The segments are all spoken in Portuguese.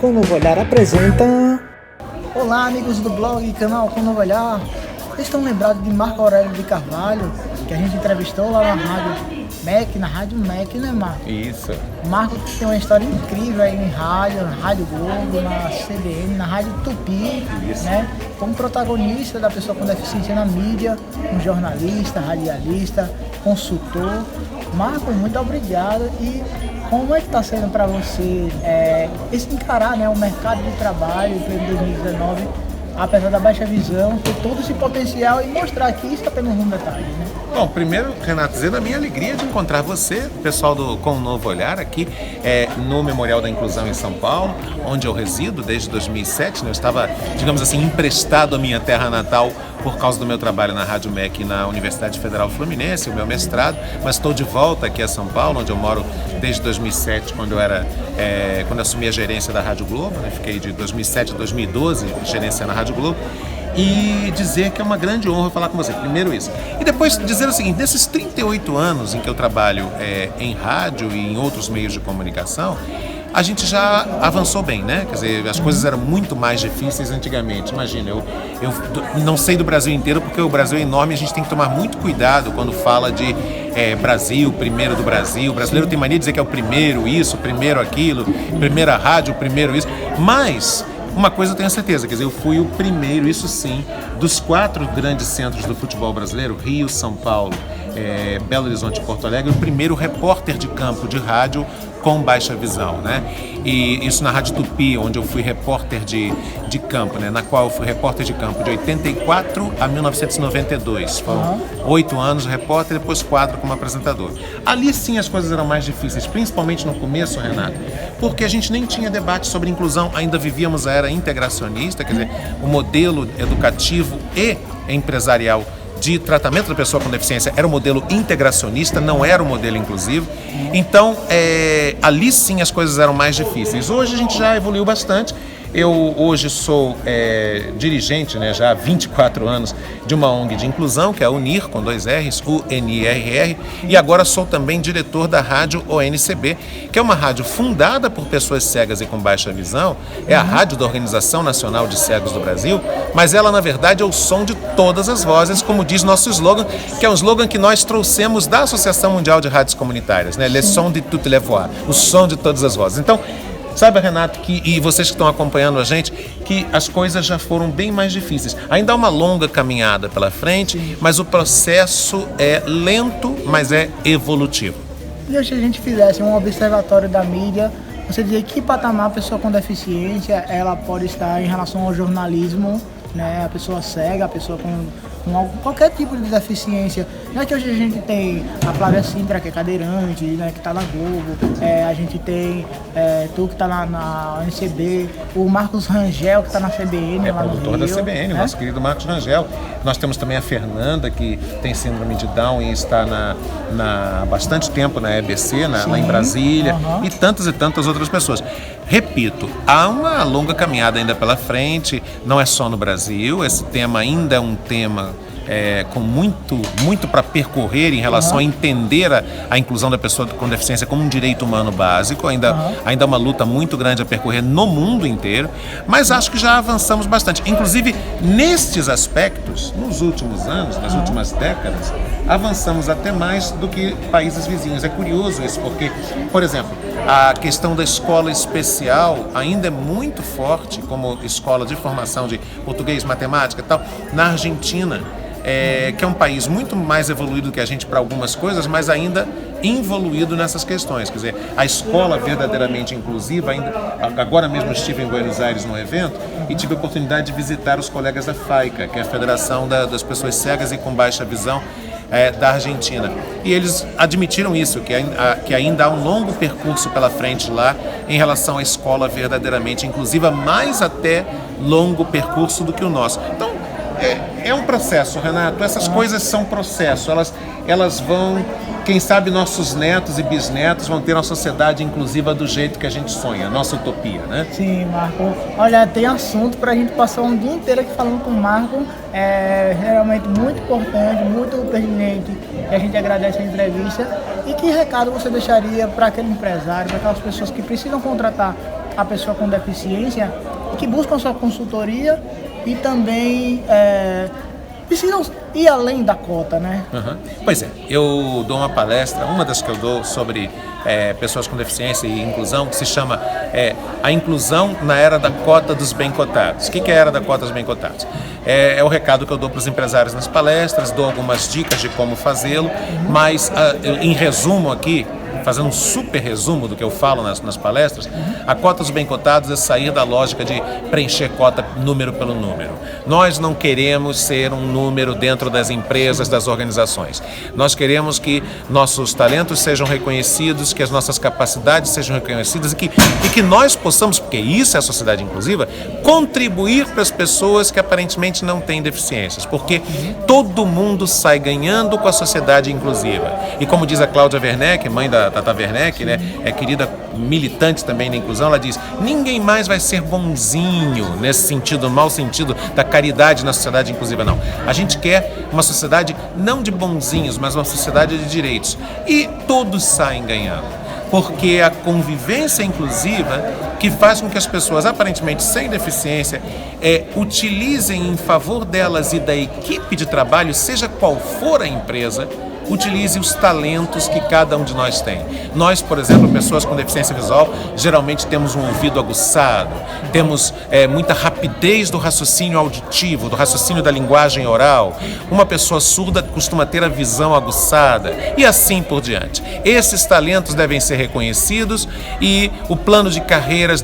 Com um Novo Olhar apresenta... Olá, amigos do blog e canal Com um Novo Olhar. Vocês estão lembrados de Marco Aurélio de Carvalho, que a gente entrevistou lá na Rádio MEC, na Rádio MEC, né, Marco? Isso. Marco tem uma história incrível aí em rádio, na Rádio Globo, na CBN, na Rádio Tupi, né? Como protagonista da pessoa com deficiência na mídia, um jornalista, radialista, consultor. Marco, muito obrigado. E como é que está sendo para você esse encarar, né, o mercado de trabalho em 2019, apesar da baixa visão, ter todo esse potencial e mostrar que isso está apenas um detalhe, né? Bom, primeiro, Renato, dizendo a minha alegria de encontrar você, pessoal do Com um Novo Olhar, aqui no Memorial da Inclusão em São Paulo, onde eu resido desde 2007. Né? Eu estava, digamos assim, emprestado à minha terra natal por causa do meu trabalho na Rádio MEC na Universidade Federal Fluminense, o meu mestrado, mas estou de volta aqui a São Paulo, onde eu moro desde 2007, quando eu assumi a gerência da Rádio Globo, né? Fiquei de 2007 a 2012 gerenciando a Rádio Globo. E dizer que é uma grande honra falar com você, primeiro isso. E depois dizer o seguinte, nesses 38 anos em que eu trabalho em rádio e em outros meios de comunicação, a gente já avançou bem, né? Quer dizer, as coisas eram muito mais difíceis antigamente. Imagina, eu não sei do Brasil inteiro, porque o Brasil é enorme e a gente tem que tomar muito cuidado quando fala de Brasil, primeiro do Brasil. O brasileiro tem mania de dizer que é o primeiro isso, o primeiro aquilo, primeira rádio, o primeiro isso. Mas uma coisa eu tenho certeza, quer dizer, eu fui o primeiro, isso sim, dos 4 grandes centros do futebol brasileiro, Rio, São Paulo, Belo Horizonte e Porto Alegre, o primeiro repórter de campo de rádio com baixa visão, né? E isso na Rádio Tupi, onde eu fui repórter de campo, né? Na qual eu fui repórter de campo de 84 a 1992. Foram 8 anos repórter e depois 4 como apresentador. Ali sim as coisas eram mais difíceis, principalmente no começo, Renato, porque a gente nem tinha debate sobre inclusão, ainda vivíamos a era integracionista, quer dizer, o modelo educativo e empresarial de tratamento da pessoa com deficiência era o modelo integracionista, não era o modelo inclusivo. Então, ali sim as coisas eram mais difíceis. Hoje a gente já evoluiu bastante. Eu hoje sou dirigente, né, já há 24 anos, de uma ONG de inclusão, que é a UNIR, com 2 R's, UNIRR, e agora sou também diretor da rádio ONCB, que é uma rádio fundada por pessoas cegas e com baixa visão, é a rádio da Organização Nacional de Cegos do Brasil, mas ela, na verdade, é o som de todas as vozes, como diz nosso slogan, que é um slogan que nós trouxemos da Associação Mundial de Rádios Comunitárias, né, Le Son de Toutes les Voix, o som de todas as vozes. Então, saiba, Renato, e vocês que estão acompanhando a gente, que as coisas já foram bem mais difíceis. Ainda há uma longa caminhada pela frente, mas o processo é lento, mas é evolutivo. E se a gente fizesse um observatório da mídia, você dizer que patamar a pessoa com deficiência ela pode estar em relação ao jornalismo, né? A pessoa cega, a pessoa com qualquer tipo de deficiência. Não é que hoje a gente tem a Flávia Sintra, que é cadeirante, né, que está na Globo, a gente tem tu que está na ONCB, o Marcos Rangel, que está na CBN, lá no Rio. Produtor da CBN, nosso querido Marcos Rangel. Nós temos também a Fernanda, que tem síndrome de Down e está há bastante tempo na EBC, lá em Brasília, e tantas outras pessoas. Repito, há uma longa caminhada ainda pela frente, não é só no Brasil, esse tema ainda é um tema com muito para percorrer em relação a entender a inclusão da pessoa com deficiência como um direito humano básico, ainda há uma luta muito grande a percorrer no mundo inteiro, mas acho que já avançamos bastante. Inclusive, nestes aspectos, nos últimos anos, nas últimas décadas, avançamos até mais do que países vizinhos. É curioso isso, porque, por exemplo, a questão da escola especial ainda é muito forte como escola de formação de português, matemática e tal, na Argentina, que é um país muito mais evoluído do que a gente para algumas coisas, mas ainda involuído nessas questões. Quer dizer, a escola verdadeiramente inclusiva, agora mesmo estive em Buenos Aires num evento e tive a oportunidade de visitar os colegas da FAICA, que é a Federação das Pessoas Cegas e com Baixa Visão, da Argentina. E eles admitiram isso, que ainda há um longo percurso pela frente lá em relação à escola verdadeiramente inclusiva, mais até longo percurso do que o nosso. Então, é um processo, Renato. Essas coisas são processo. Elas vão, quem sabe nossos netos e bisnetos vão ter uma sociedade inclusiva do jeito que a gente sonha, nossa utopia, né? Sim, Marco. Olha, tem assunto pra gente passar um dia inteiro aqui falando com o Marco. É realmente muito importante, muito pertinente. E a gente agradece a entrevista. E que recado você deixaria para aquele empresário, para aquelas pessoas que precisam contratar a pessoa com deficiência que buscam sua consultoria e também precisam ir além da cota, né? Uhum. Pois é, eu dou uma palestra, uma das que eu dou sobre pessoas com deficiência e inclusão, que se chama A Inclusão na Era da Cota dos Bem Cotados. O que é a Era da Cota dos Bem Cotados? É o recado que eu dou para os empresários nas palestras, dou algumas dicas de como fazê-lo, mas em resumo aqui, fazendo um super resumo do que eu falo nas palestras, a cota dos bem cotados é sair da lógica de preencher cota número pelo número. Nós não queremos ser um número dentro das empresas, das organizações. Nós queremos que nossos talentos sejam reconhecidos, que as nossas capacidades sejam reconhecidas e que nós possamos, porque isso é a sociedade inclusiva, contribuir para as pessoas que aparentemente não têm deficiências, porque todo mundo sai ganhando com a sociedade inclusiva. E como diz a Cláudia Werneck, mãe da Tata Werneck, né, querida militante também da inclusão, ela diz: ninguém mais vai ser bonzinho nesse sentido, no mau sentido da caridade na sociedade inclusiva, não. A gente quer uma sociedade não de bonzinhos, mas uma sociedade de direitos. E todos saem ganhando, porque a convivência inclusiva que faz com que as pessoas aparentemente sem deficiência utilizem em favor delas e da equipe de trabalho, seja qual for a empresa, utilize os talentos que cada um de nós tem. Nós, por exemplo, pessoas com deficiência visual, geralmente temos um ouvido aguçado, temos muita rapidez do raciocínio auditivo, do raciocínio da linguagem oral. Uma pessoa surda costuma ter a visão aguçada e assim por diante. Esses talentos devem ser reconhecidos e o plano de carreiras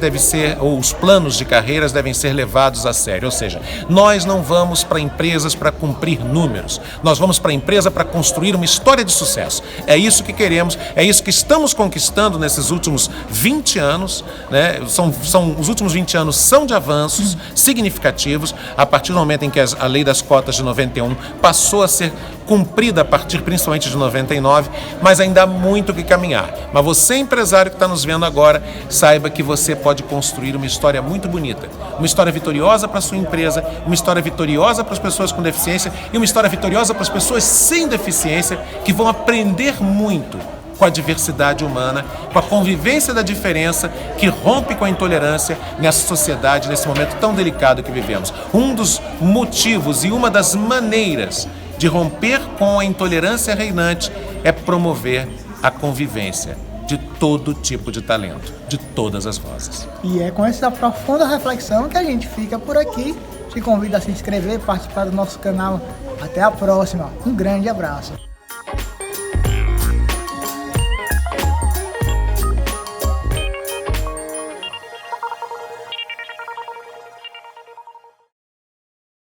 os planos de carreiras devem ser levados a sério. Ou seja, nós não vamos para empresas para cumprir números, nós vamos para a empresa para construir uma história de sucesso. É isso que queremos, é isso que estamos conquistando nesses últimos 20 anos, né? Os últimos 20 anos são de avanços significativos, a partir do momento em que a lei das cotas de 91 passou a ser cumprida a partir principalmente de 99, mas ainda há muito que caminhar. Mas você, empresário que está nos vendo agora, saiba que você pode construir uma história muito bonita, uma história vitoriosa para a sua empresa, uma história vitoriosa para as pessoas com deficiência e uma história vitoriosa para as pessoas sem deficiência, que vão aprender muito com a diversidade humana, com a convivência da diferença, que rompe com a intolerância nessa sociedade, nesse momento tão delicado que vivemos. Um dos motivos e uma das maneiras de romper com a intolerância reinante é promover a convivência de todo tipo de talento, de todas as vozes. E é com essa profunda reflexão que a gente fica por aqui. Te convido a se inscrever, participar do nosso canal. Até a próxima. Um grande abraço.